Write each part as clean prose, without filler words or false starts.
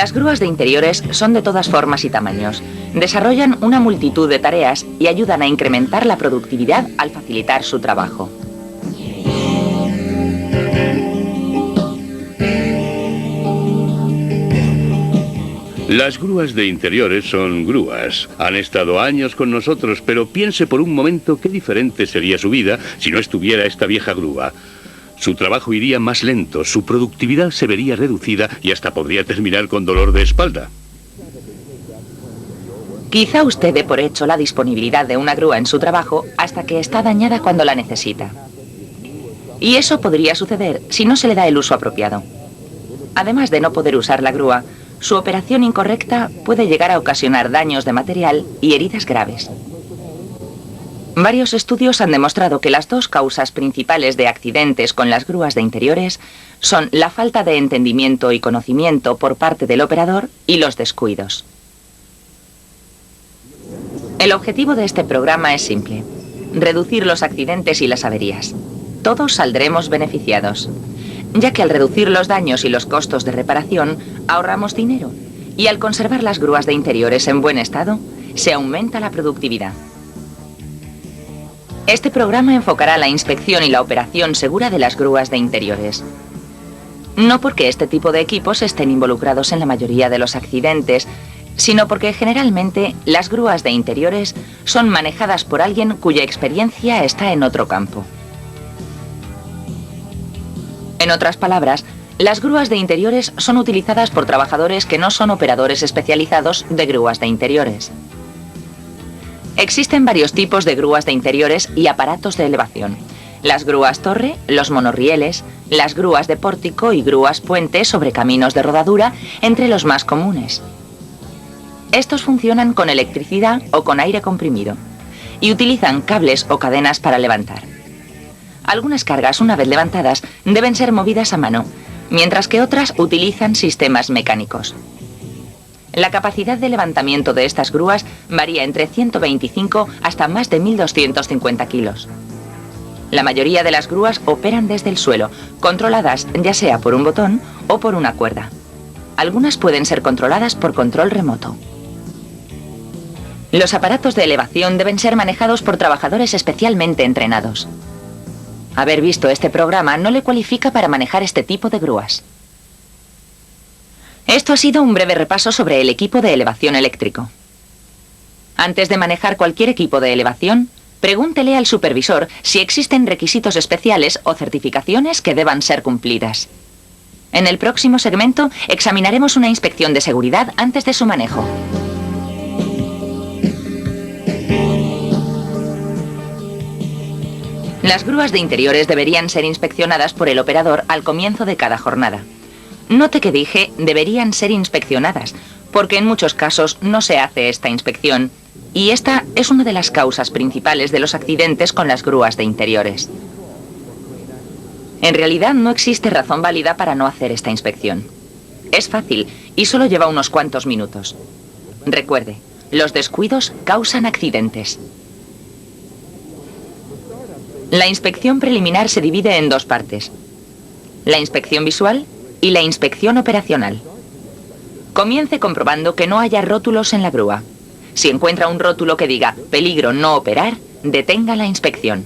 Las grúas de interiores son de todas formas y tamaños. Desarrollan una multitud de tareas y ayudan a incrementar la productividad al facilitar su trabajo. Las grúas de interiores son grúas. Han estado años con nosotros, pero piense por un momento qué diferente sería su vida si no estuviera esta vieja grúa. Su trabajo iría más lento, su productividad se vería reducida y hasta podría terminar con dolor de espalda. Quizá usted dé por hecho la disponibilidad de una grúa en su trabajo hasta que está dañada cuando la necesita. Y eso podría suceder si no se le da el uso apropiado. Además de no poder usar la grúa, su operación incorrecta puede llegar a ocasionar daños de material y heridas graves. Varios estudios han demostrado que las dos causas principales de accidentes con las grúas de interiores son la falta de entendimiento y conocimiento por parte del operador y los descuidos. El objetivo de este programa es simple: reducir los accidentes y las averías. Todos saldremos beneficiados, ya que al reducir los daños y los costos de reparación, ahorramos dinero, y al conservar las grúas de interiores en buen estado, se aumenta la productividad. Este programa enfocará la inspección y la operación segura de las grúas de interiores. No porque este tipo de equipos estén involucrados en la mayoría de los accidentes, sino porque generalmente las grúas de interiores son manejadas por alguien cuya experiencia está en otro campo. En otras palabras, las grúas de interiores son utilizadas por trabajadores que no son operadores especializados de grúas de interiores. Existen varios tipos de grúas de interiores y aparatos de elevación: las grúas torre, los monorrieles, las grúas de pórtico y grúas puente sobre caminos de rodadura, entre los más comunes. Estos funcionan con electricidad o con aire comprimido y utilizan cables o cadenas para levantar. Algunas cargas, una vez levantadas, deben ser movidas a mano, mientras que otras utilizan sistemas mecánicos. La capacidad de levantamiento de estas grúas varía entre 125 hasta más de 1.250 kilos. La mayoría de las grúas operan desde el suelo, controladas ya sea por un botón o por una cuerda. Algunas pueden ser controladas por control remoto. Los aparatos de elevación deben ser manejados por trabajadores especialmente entrenados. Haber visto este programa no le cualifica para manejar este tipo de grúas. Esto ha sido un breve repaso sobre el equipo de elevación eléctrico. Antes de manejar cualquier equipo de elevación, pregúntele al supervisor si existen requisitos especiales o certificaciones que deban ser cumplidas. En el próximo segmento examinaremos una inspección de seguridad antes de su manejo. Las grúas de interiores deberían ser inspeccionadas por el operador al comienzo de cada jornada. Note que dije deberían ser inspeccionadas, porque en muchos casos no se hace esta inspección, y esta es una de las causas principales de los accidentes con las grúas de interiores. En realidad no existe razón válida para no hacer esta inspección. Es fácil y solo lleva unos cuantos minutos. Recuerde, los descuidos causan accidentes. La inspección preliminar se divide en dos partes: la inspección visual y la inspección operacional. Comience comprobando que no haya rótulos en la grúa. Si encuentra un rótulo que diga "peligro no operar", detenga la inspección.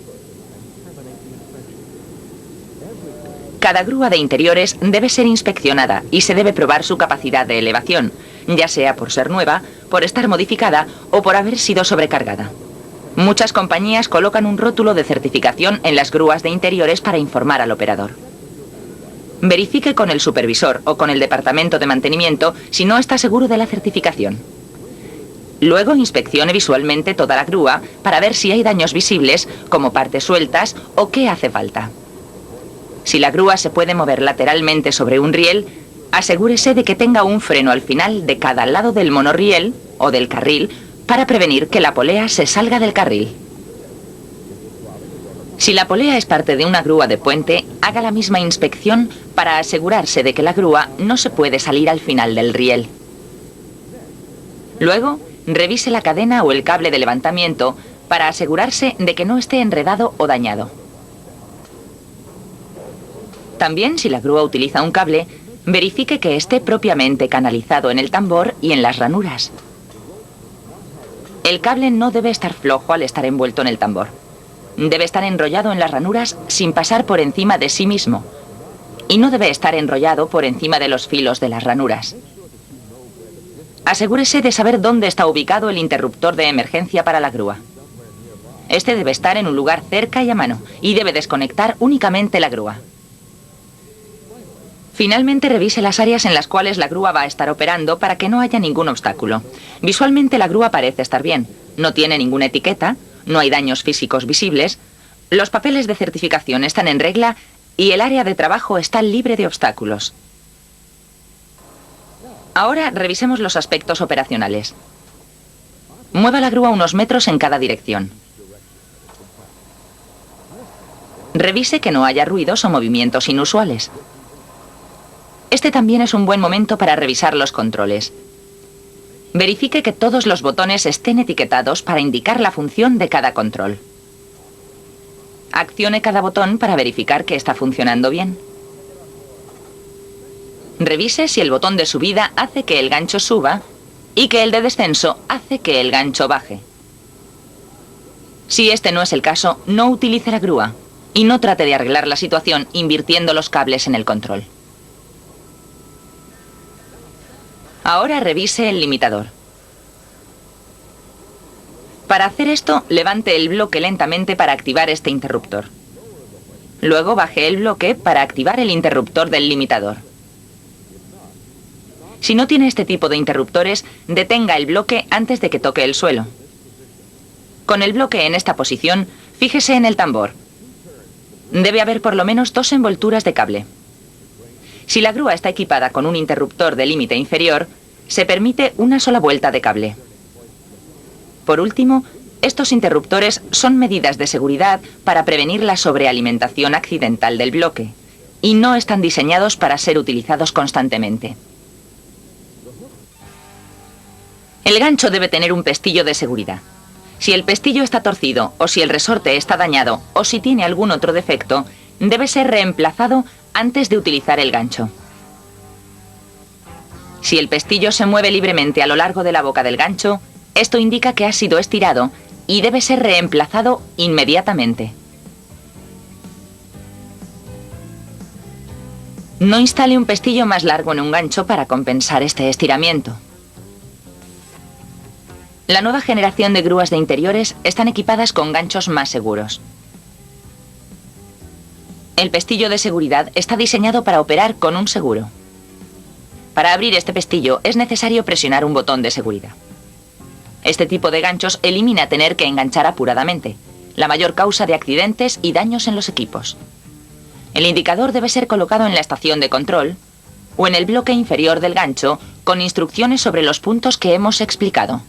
Cada grúa de interiores debe ser inspeccionada y se debe probar su capacidad de elevación, ya sea por ser nueva, por estar modificada o por haber sido sobrecargada. Muchas compañías colocan un rótulo de certificación en las grúas de interiores para informar al operador. Verifique con el supervisor o con el departamento de mantenimiento si no está seguro de la certificación. Luego inspeccione visualmente toda la grúa para ver si hay daños visibles, como partes sueltas, o qué hace falta. Si la grúa se puede mover lateralmente sobre un riel, asegúrese de que tenga un freno al final de cada lado del monorriel o del carril para prevenir que la polea se salga del carril. Si la polea es parte de una grúa de puente, haga la misma inspección para asegurarse de que la grúa no se puede salir al final del riel. Luego, revise la cadena o el cable de levantamiento para asegurarse de que no esté enredado o dañado. También, si la grúa utiliza un cable, Verifique que esté propiamente canalizado en el tambor y en las ranuras. El cable no debe estar flojo al estar envuelto en el tambor. Debe estar enrollado en las ranuras sin pasar por encima de sí mismo. Y no debe estar enrollado por encima de los filos de las ranuras. Asegúrese de saber dónde está ubicado el interruptor de emergencia para la grúa. Este debe estar en un lugar cerca y a mano, y debe desconectar únicamente la grúa. Finalmente, revise las áreas en las cuales la grúa va a estar operando para que no haya ningún obstáculo. Visualmente la grúa parece estar bien. No tiene ninguna etiqueta, no hay daños físicos visibles, los papeles de certificación están en regla y el área de trabajo está libre de obstáculos. Ahora revisemos los aspectos operacionales. Mueva la grúa unos metros en cada dirección. Revise que no haya ruidos o movimientos inusuales. Este también es un buen momento para revisar los controles. Verifique que todos los botones estén etiquetados para indicar la función de cada control. Accione cada botón para verificar que está funcionando bien. Revise si el botón de subida hace que el gancho suba y que el de descenso hace que el gancho baje. Si este no es el caso, no utilice la grúa y no trate de arreglar la situación invirtiendo los cables en el control. Ahora revise el limitador. Para hacer esto, levante el bloque lentamente para activar este interruptor. Luego baje el bloque para activar el interruptor del limitador. Si no tiene este tipo de interruptores, detenga el bloque antes de que toque el suelo. Con el bloque en esta posición, fíjese en el tambor. Debe haber por lo menos 2 envolturas de cable. Si la grúa está equipada con un interruptor de límite inferior, se permite una sola vuelta de cable. Por último, estos interruptores son medidas de seguridad para prevenir la sobrealimentación accidental del bloque y no están diseñados para ser utilizados constantemente. El gancho debe tener un pestillo de seguridad. Si el pestillo está torcido o si el resorte está dañado o si tiene algún otro defecto, debe ser reemplazado antes de utilizar el gancho. Si el pestillo se mueve libremente a lo largo de la boca del gancho, esto indica que ha sido estirado y debe ser reemplazado inmediatamente. No instale un pestillo más largo en un gancho para compensar este estiramiento. La nueva generación de grúas de interiores están equipadas con ganchos más seguros. El pestillo de seguridad está diseñado para operar con un seguro. Para abrir este pestillo es necesario presionar un botón de seguridad. Este tipo de ganchos elimina tener que enganchar apuradamente, la mayor causa de accidentes y daños en los equipos. El indicador debe ser colocado en la estación de control o en el bloque inferior del gancho con instrucciones sobre los puntos que hemos explicado.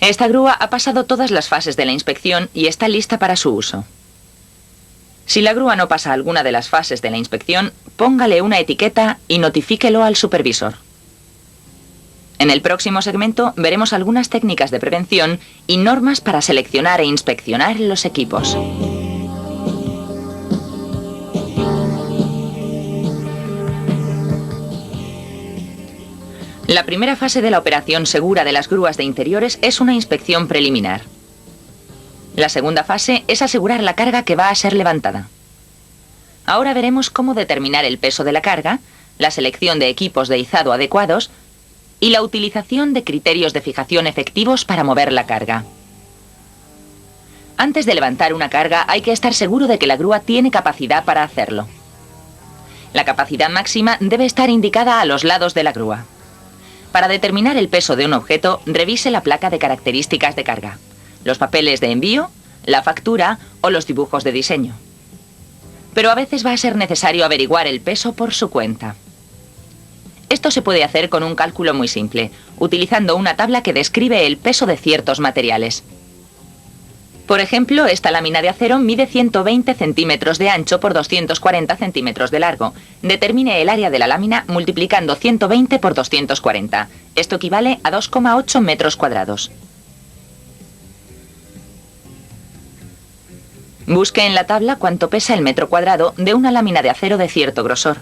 Esta grúa ha pasado todas las fases de la inspección y está lista para su uso. Si la grúa no pasa alguna de las fases de la inspección, póngale una etiqueta y notifíquelo al supervisor. En el próximo segmento veremos algunas técnicas de prevención y normas para seleccionar e inspeccionar los equipos. La primera fase de la operación segura de las grúas de interiores es una inspección preliminar. La segunda fase es asegurar la carga que va a ser levantada. Ahora veremos cómo determinar el peso de la carga, la selección de equipos de izado adecuados y la utilización de criterios de fijación efectivos para mover la carga. Antes de levantar una carga hay que estar seguro de que la grúa tiene capacidad para hacerlo. La capacidad máxima debe estar indicada a los lados de la grúa. Para determinar el peso de un objeto, revise la placa de características de carga, los papeles de envío, la factura o los dibujos de diseño. Pero a veces va a ser necesario averiguar el peso por su cuenta. Esto se puede hacer con un cálculo muy simple, utilizando una tabla que describe el peso de ciertos materiales. Por ejemplo, esta lámina de acero mide 120 centímetros de ancho por 240 centímetros de largo. Determine el área de la lámina multiplicando 120 por 240. Esto equivale a 2,8 metros cuadrados. Busque en la tabla cuánto pesa el metro cuadrado de una lámina de acero de cierto grosor.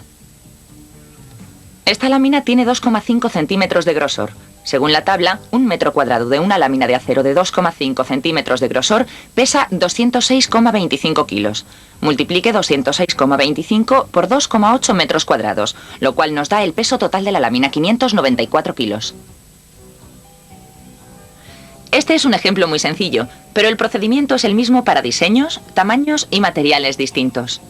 Esta lámina tiene 2,5 centímetros de grosor. Según la tabla, un metro cuadrado de una lámina de acero de 2,5 centímetros de grosor pesa 206,25 kilos. Multiplique 206,25 por 2,8 metros cuadrados, lo cual nos da el peso total de la lámina, 594 kilos. Este es un ejemplo muy sencillo, pero el procedimiento es el mismo para diseños, tamaños y materiales distintos.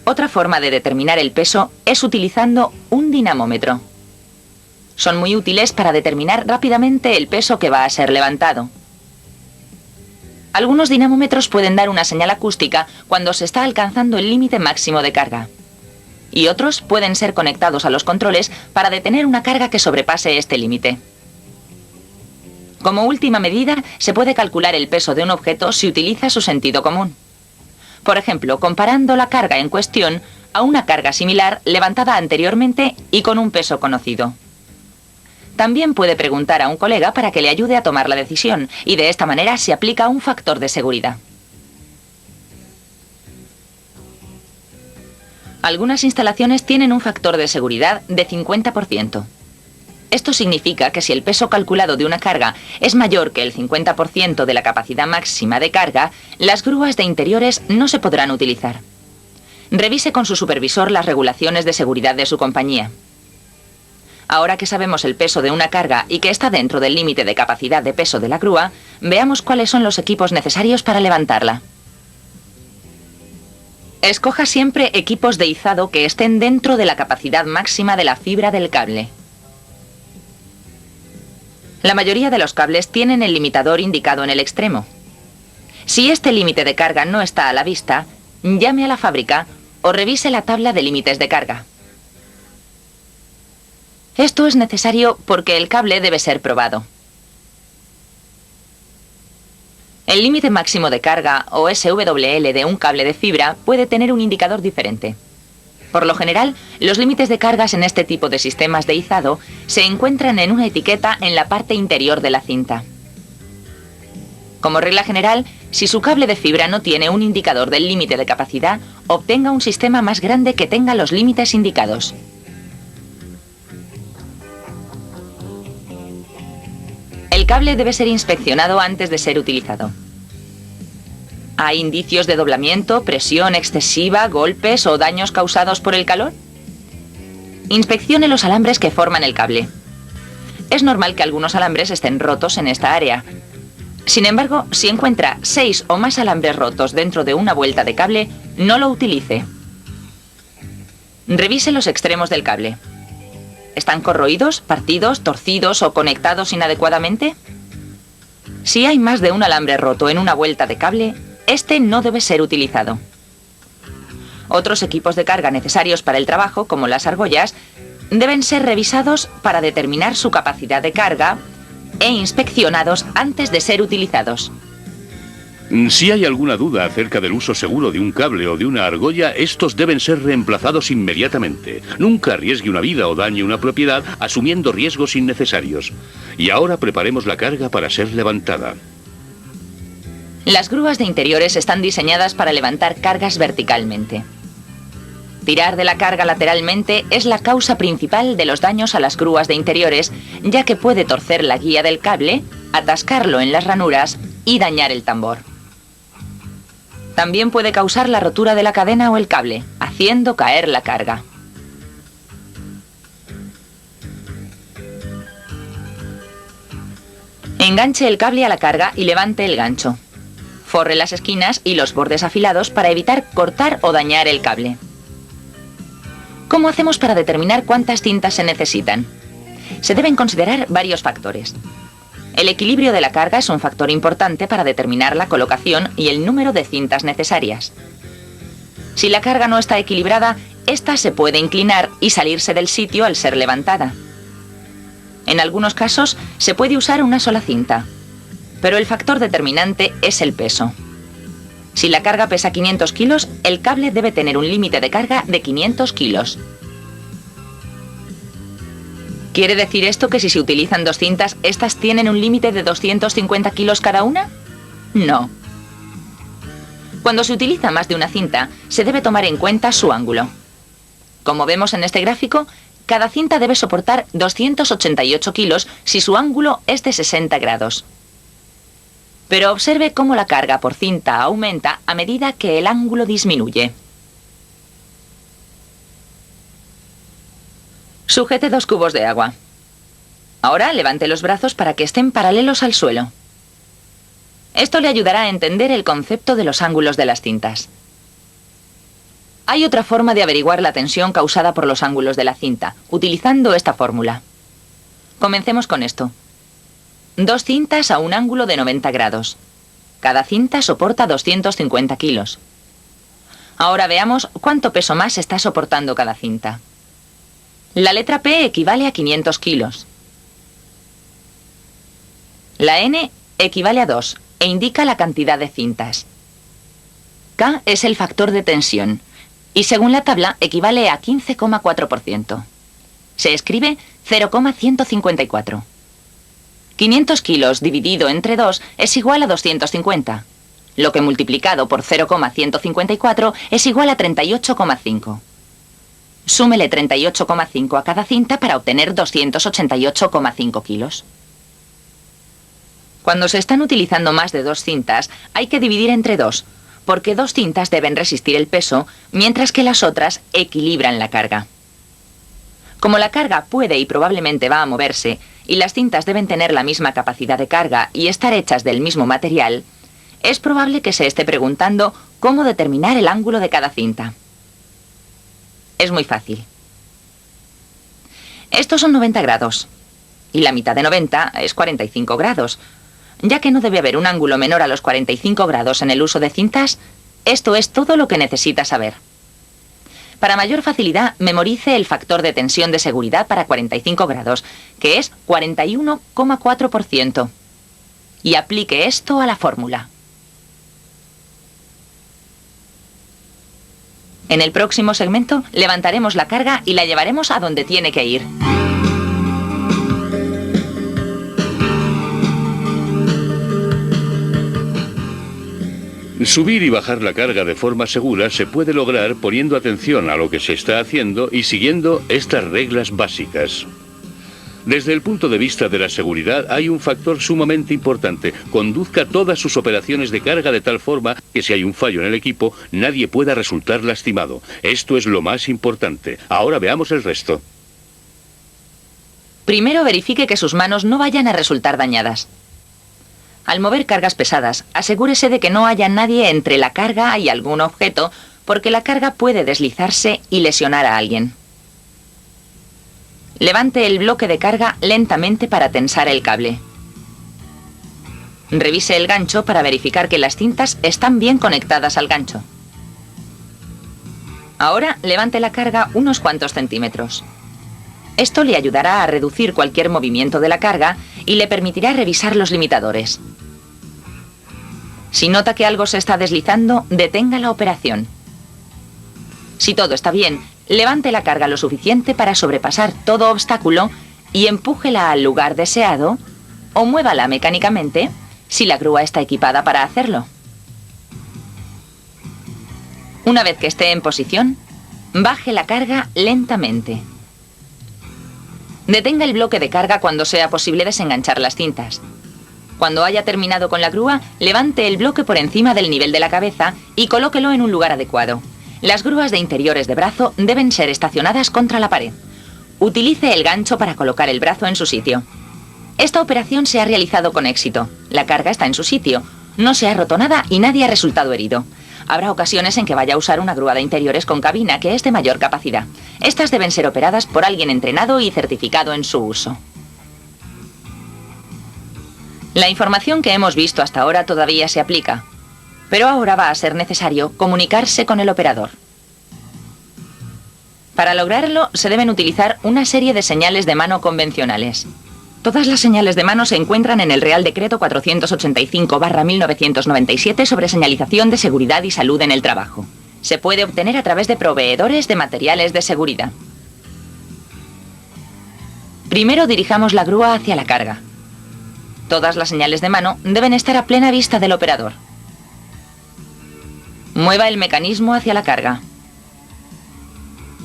Otra forma de determinar el peso es utilizando un dinamómetro. Son muy útiles para determinar rápidamente el peso que va a ser levantado. Algunos dinamómetros pueden dar una señal acústica cuando se está alcanzando el límite máximo de carga. Y otros pueden ser conectados a los controles para detener una carga que sobrepase este límite. Como última medida, se puede calcular el peso de un objeto si utiliza su sentido común. Por ejemplo, comparando la carga en cuestión a una carga similar levantada anteriormente y con un peso conocido. También puede preguntar a un colega para que le ayude a tomar la decisión, y de esta manera se aplica un factor de seguridad. Algunas instalaciones tienen un factor de seguridad de 50%. Esto significa que si el peso calculado de una carga es mayor que el 50% de la capacidad máxima de carga, las grúas de interiores no se podrán utilizar. Revise con su supervisor las regulaciones de seguridad de su compañía. Ahora que sabemos el peso de una carga y que está dentro del límite de capacidad de peso de la grúa, veamos cuáles son los equipos necesarios para levantarla. Escoja siempre equipos de izado que estén dentro de la capacidad máxima de la fibra del cable. La mayoría de los cables tienen el limitador indicado en el extremo. Si este límite de carga no está a la vista, llame a la fábrica o revise la tabla de límites de carga. Esto es necesario porque el cable debe ser probado. El límite máximo de carga o SWL de un cable de fibra puede tener un indicador diferente. Por lo general, los límites de cargas en este tipo de sistemas de izado se encuentran en una etiqueta en la parte interior de la cinta. Como regla general, si su cable de fibra no tiene un indicador del límite de capacidad, obtenga un sistema más grande que tenga los límites indicados. El cable debe ser inspeccionado antes de ser utilizado. ¿Hay indicios de doblamiento, presión excesiva, golpes o daños causados por el calor? Inspeccione los alambres que forman el cable. Es normal que algunos alambres estén rotos en esta área. Sin embargo, si encuentra 6 o más alambres rotos dentro de una vuelta de cable, no lo utilice. Revise los extremos del cable. ¿Están corroídos, partidos, torcidos o conectados inadecuadamente? Si hay más de un alambre roto en una vuelta de cable, este no debe ser utilizado. Otros equipos de carga necesarios para el trabajo, como las argollas, deben ser revisados para determinar su capacidad de carga e inspeccionados antes de ser utilizados. Si hay alguna duda acerca del uso seguro de un cable o de una argolla, estos deben ser reemplazados inmediatamente. Nunca arriesgue una vida o dañe una propiedad asumiendo riesgos innecesarios. Y ahora preparemos la carga para ser levantada. Las grúas de interiores están diseñadas para levantar cargas verticalmente. Tirar de la carga lateralmente es la causa principal de los daños a las grúas de interiores, ya que puede torcer la guía del cable, atascarlo en las ranuras y dañar el tambor. También puede causar la rotura de la cadena o el cable, haciendo caer la carga. Enganche el cable a la carga y levante el gancho. Forre las esquinas y los bordes afilados para evitar cortar o dañar el cable. ¿Cómo hacemos para determinar cuántas cintas se necesitan? Se deben considerar varios factores. El equilibrio de la carga es un factor importante para determinar la colocación y el número de cintas necesarias. Si la carga no está equilibrada, esta se puede inclinar y salirse del sitio al ser levantada. En algunos casos, se puede usar una sola cinta, pero el factor determinante es el peso. Si la carga pesa 500 kilos, el cable debe tener un límite de carga de 500 kilos. ¿Quiere decir esto que si se utilizan 2 cintas, estas tienen un límite de 250 kilos cada una? No. Cuando se utiliza más de una cinta, se debe tomar en cuenta su ángulo. Como vemos en este gráfico, cada cinta debe soportar 288 kilos si su ángulo es de 60 grados. Pero observe cómo la carga por cinta aumenta a medida que el ángulo disminuye. Sujete 2 cubos de agua. Ahora levante los brazos para que estén paralelos al suelo. Esto le ayudará a entender el concepto de los ángulos de las cintas. Hay otra forma de averiguar la tensión causada por los ángulos de la cinta, utilizando esta fórmula. Comencemos con esto. 2 cintas a un ángulo de 90 grados. Cada cinta soporta 250 kilos. Ahora veamos cuánto peso más está soportando cada cinta. La letra P equivale a 500 kilos. La N equivale a 2 e indica la cantidad de cintas. K es el factor de tensión y según la tabla equivale a 15,4%. Se escribe 0,154. 500 kilos dividido entre 2 es igual a 250, lo que multiplicado por 0,154 es igual a 38,5. Súmele 38,5 a cada cinta para obtener 288,5 kilos. Cuando se están utilizando más de 2 cintas, hay que dividir entre 2, porque 2 cintas deben resistir el peso, mientras que las otras equilibran la carga. Como la carga puede y probablemente va a moverse, y las cintas deben tener la misma capacidad de carga y estar hechas del mismo material, es probable que se esté preguntando cómo determinar el ángulo de cada cinta. Es muy fácil. Estos son 90 grados, y la mitad de 90 es 45 grados. Ya que no debe haber un ángulo menor a los 45 grados en el uso de cintas, esto es todo lo que necesita saber. Para mayor facilidad, memorice el factor de tensión de seguridad para 45 grados, que es 41,4%. Y aplique esto a la fórmula. En el próximo segmento, levantaremos la carga y la llevaremos a donde tiene que ir. Subir y bajar la carga de forma segura se puede lograr poniendo atención a lo que se está haciendo y siguiendo estas reglas básicas. Desde el punto de vista de la seguridad hay un factor sumamente importante. Conduzca todas sus operaciones de carga de tal forma que si hay un fallo en el equipo, nadie pueda resultar lastimado. Esto es lo más importante. Ahora veamos el resto. Primero verifique que sus manos no vayan a resultar dañadas. Al mover cargas pesadas, asegúrese de que no haya nadie entre la carga y algún objeto, porque la carga puede deslizarse y lesionar a alguien. Levante el bloque de carga lentamente para tensar el cable. Revise el gancho para verificar que las cintas están bien conectadas al gancho. Ahora levante la carga unos cuantos centímetros. Esto le ayudará a reducir cualquier movimiento de la carga y le permitirá revisar los limitadores. Si nota que algo se está deslizando, detenga la operación. Si todo está bien, levante la carga lo suficiente para sobrepasar todo obstáculo y empújela al lugar deseado o muévala mecánicamente si la grúa está equipada para hacerlo. Una vez que esté en posición, baje la carga lentamente. Detenga el bloque de carga cuando sea posible desenganchar las cintas. Cuando haya terminado con la grúa, levante el bloque por encima del nivel de la cabeza y colóquelo en un lugar adecuado. Las grúas de interiores de brazo deben ser estacionadas contra la pared. Utilice el gancho para colocar el brazo en su sitio. Esta operación se ha realizado con éxito. La carga está en su sitio. No se ha roto nada y nadie ha resultado herido. Habrá ocasiones en que vaya a usar una grúa de interiores con cabina que es de mayor capacidad. Estas deben ser operadas por alguien entrenado y certificado en su uso. La información que hemos visto hasta ahora todavía se aplica, pero ahora va a ser necesario comunicarse con el operador. Para lograrlo, se deben utilizar una serie de señales de mano convencionales. Todas las señales de mano se encuentran en el Real Decreto 485/1997 sobre señalización de seguridad y salud en el trabajo. Se puede obtener a través de proveedores de materiales de seguridad. Primero dirijamos la grúa hacia la carga. Todas las señales de mano deben estar a plena vista del operador. Mueva el mecanismo hacia la carga.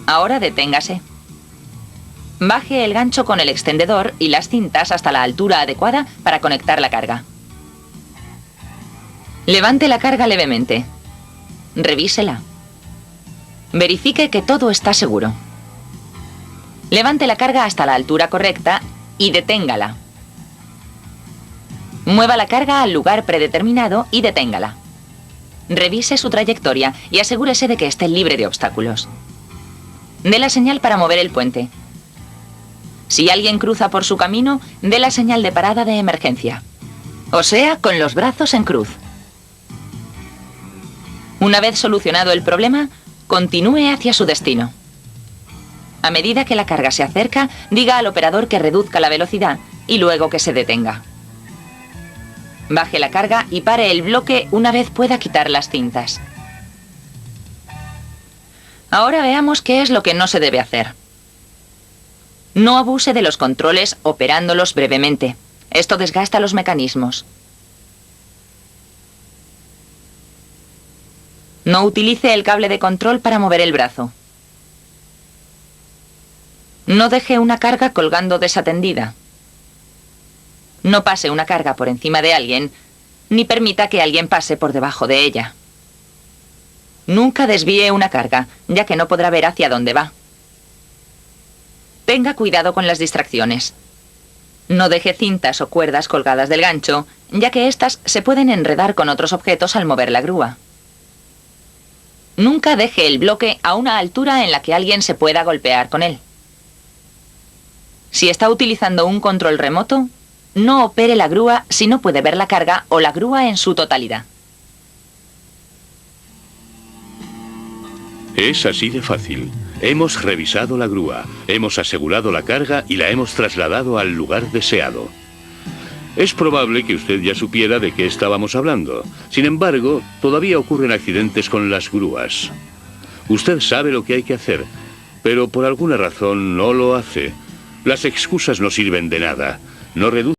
Ahora deténgase. Baje el gancho con el extendedor y las cintas hasta la altura adecuada para conectar la carga. Levante la carga levemente. Revísela. Verifique que todo está seguro. Levante la carga hasta la altura correcta y deténgala. Mueva la carga al lugar predeterminado y deténgala. Revise su trayectoria y asegúrese de que esté libre de obstáculos. Dé la señal para mover el puente. Si alguien cruza por su camino, dé la señal de parada de emergencia. O sea, con los brazos en cruz. Una vez solucionado el problema, continúe hacia su destino. A medida que la carga se acerca, diga al operador que reduzca la velocidad y luego que se detenga. Baje la carga y pare el bloque una vez pueda quitar las cintas. Ahora veamos qué es lo que no se debe hacer. No abuse de los controles operándolos brevemente. Esto desgasta los mecanismos. No utilice el cable de control para mover el brazo. No deje una carga colgando desatendida. No pase una carga por encima de alguien, ni permita que alguien pase por debajo de ella. Nunca desvíe una carga, ya que no podrá ver hacia dónde va. Tenga cuidado con las distracciones. No deje cintas o cuerdas colgadas del gancho, ya que éstas se pueden enredar con otros objetos al mover la grúa. Nunca deje el bloque a una altura en la que alguien se pueda golpear con él. Si está utilizando un control remoto, no opere la grúa si no puede ver la carga o la grúa en su totalidad. Es así de fácil. Hemos revisado la grúa, hemos asegurado la carga y la hemos trasladado al lugar deseado. Es probable que usted ya supiera de qué estábamos hablando. Sin embargo, todavía ocurren accidentes con las grúas. Usted sabe lo que hay que hacer, pero por alguna razón no lo hace. Las excusas no sirven de nada. No reducen